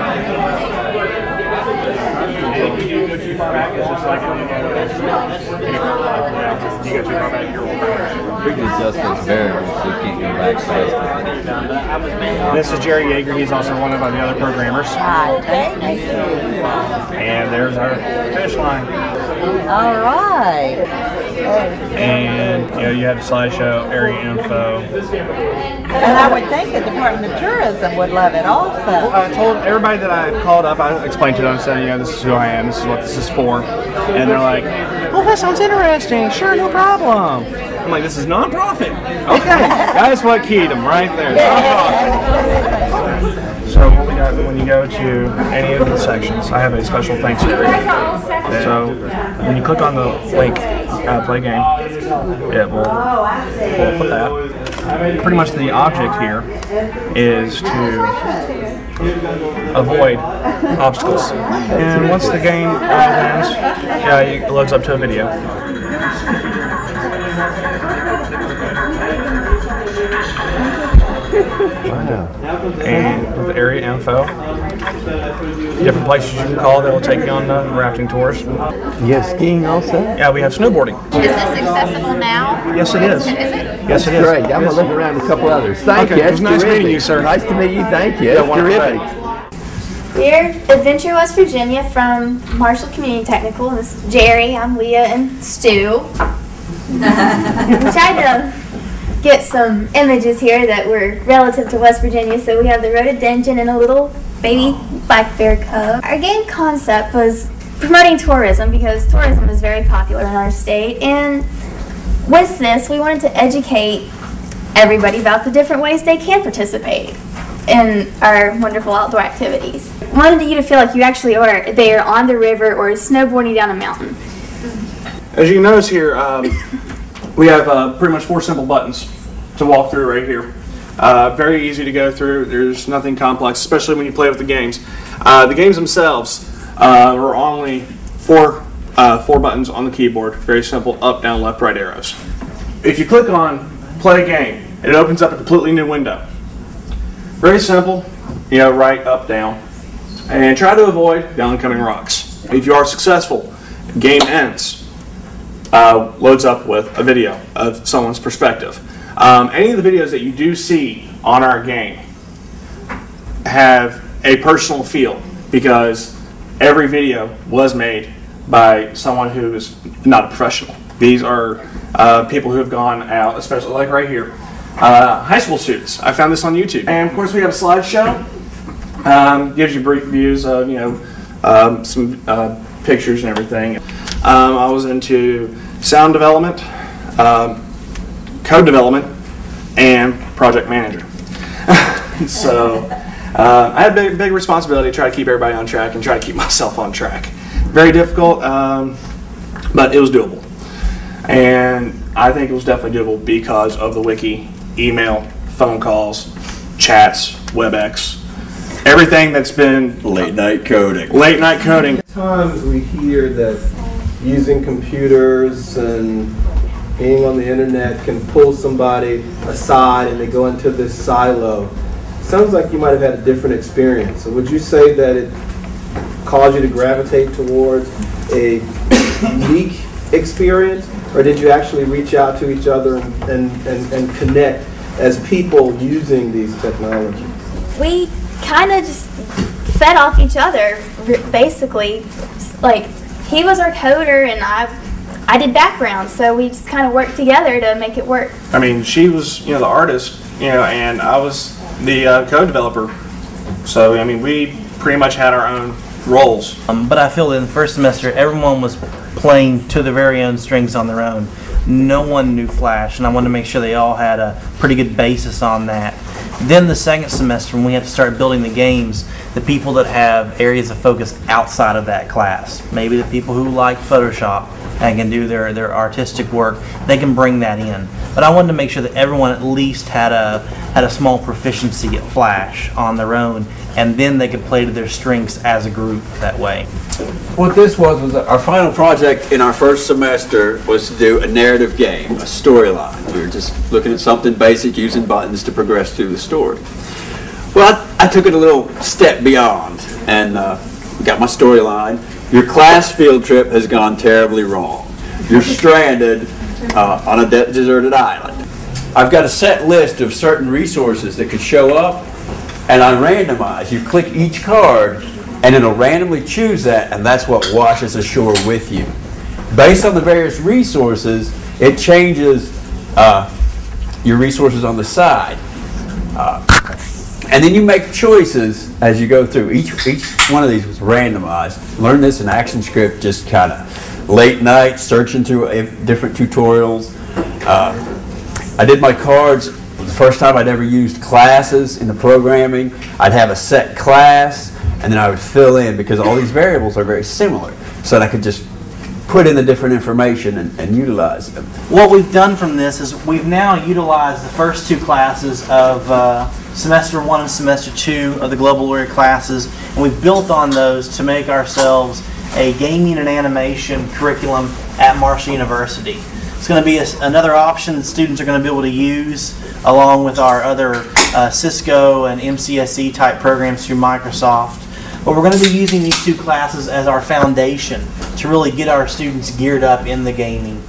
We can adjust those variables so you can't go back to This is Jerry Yeager. He's also one of the other programmers. Thank you. And there's our finish line. All right. And you have the slideshow, area info. And I would think the Department of Tourism would love it also. I told everybody that I called up, I explained to them, said, this is who I am, this is what this is for. And they're like, oh, that sounds interesting. Sure, no problem. I'm like, this is non-profit. Okay, that's what keyed them right there. Non-profit. So what we got when you go to any of the sections, I have a special thanks area. So when you click on the link, play game, it will put that. Pretty much the object here is to avoid obstacles. And once the game ends, it loads up to a video. Wow. And with area info, different places you can call that will take you on rafting tours. You have skiing also? Yeah, we have snowboarding. Is this accessible now? Yes, it is. Is it? Yes, it is. Great. I'm going to look around a couple others. Thank you. It was nice meeting you, sir. Nice to meet you. Thank you. That's terrific. We're Adventure West Virginia from Marshall Community Technical. This is Jerry, I'm Leah, and Stu. We tried to get some images here that were relative to West Virginia. So we have the rhododendron and a little baby black bear cub. Our game concept was promoting tourism because tourism is very popular in our state. And with this, we wanted to educate everybody about the different ways they can participate in our wonderful outdoor activities. We wanted you to feel like you actually are there on the river or snowboarding down a mountain. As you can notice here, we have pretty much 4 simple buttons to walk through right here. Very easy to go through. There's nothing complex, especially when you play with the games. The games themselves are only 4 buttons on the keyboard. Very simple, up, down, left, right arrows. If you click on play game, it opens up a completely new window. Very simple, right, up, down. And try to avoid the oncoming rocks. If you are successful, game ends. Loads up with a video of someone's perspective. Any of the videos that you do see on our game have a personal feel because every video was made by someone who is not a professional. These are people who have gone out, especially like right here, high school students. I found this on YouTube. And of course we have a slideshow. Gives you brief views of some pictures and everything. I was into sound development, code development, and project manager. So I had a big responsibility to try to keep everybody on track and try to keep myself on track. Very difficult, but it was doable. And I think it was definitely doable because of the wiki, email, phone calls, chats, WebEx, everything that's been Late night coding. Late night coding. Sometimes we hear that using computers and being on the internet can pull somebody aside and they go into this silo. Sounds like you might have had a different experience. So would you say that it caused you to gravitate towards a unique experience, or did you actually reach out to each other and connect as people using these technologies? We kind of just fed off each other, basically. Like, he was our coder and I did background, so we just kind of worked together to make it work. I mean, she was, the artist, and I was the code developer. So, I mean, we pretty much had our own roles. But I feel that in the first semester, everyone was playing to their very own strings on their own. No one knew Flash, and I wanted to make sure they all had a pretty good basis on that. Then the second semester, when we have to start building the games, the people that have areas of focus outside of that class, maybe the people who like Photoshop and can do their artistic work, they can bring that in. But I wanted to make sure that everyone at least had a small proficiency at Flash on their own, and then they could play to their strengths as a group that way. What this was our final project in our first semester was to do a narrative game, a storyline. We were just looking at something basic, using buttons to progress through the story. Well, I took it a little step beyond. and got my storyline. Your class field trip has gone terribly wrong. You're stranded on a deserted island. I've got a set list of certain resources that could show up, and I randomize. You click each card, and it'll randomly choose that, and that's what washes ashore with you. Based on the various resources, it changes your resources on the side. And then you make choices as you go through. Each one of these was randomized. Learned this in ActionScript, just kind of late night, searching through different tutorials. I did my cards. The first time I'd ever used classes in the programming. I'd have a set class, and then I would fill in, because all these variables are very similar, so that I could just put in the different information and utilize them. What we've done from this is we've now utilized the first 2 classes of Semester 1 and Semester 2 of the Global Warrior classes, and we've built on those to make ourselves a gaming and animation curriculum at Marshall University. It's going to be another option that students are going to be able to use along with our other Cisco and MCSE type programs through Microsoft. But we're going to be using these 2 classes as our foundation to really get our students geared up in the gaming.